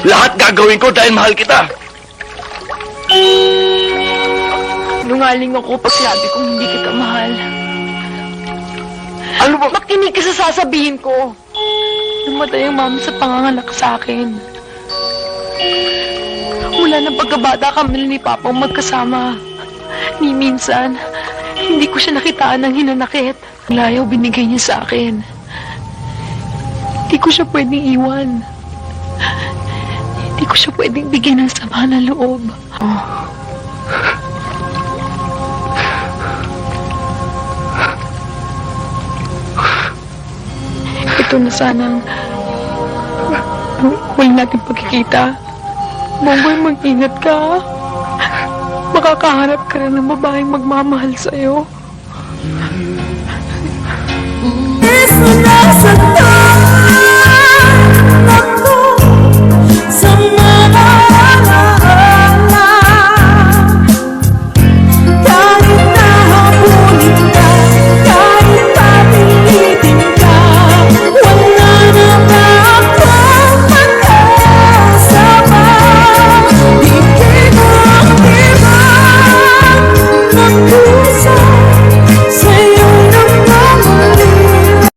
Lahat gagawin ko dahil mahal kita. Nungaling ako pag sinabi kong hindi kita mahal. Ano ba? Makinig ka sa sasabihin ko. Namatay ang mama sa panganganak sa akin. Mula ng pagkabata kami ni Papang magkasama. Ni minsan, hindi ko siya nakitaan ng hinanakit. Layaw binigay niya sa akin. Hindi ko siya pwedeng iwan. Hindi ko siya pwedeng bigyan ng sama na loob. Ito na sanang huli natin pagkikita. Bongoy, mag-ingat ka. Makakahanap ka rin ng babaeng magmamahal sa'yo.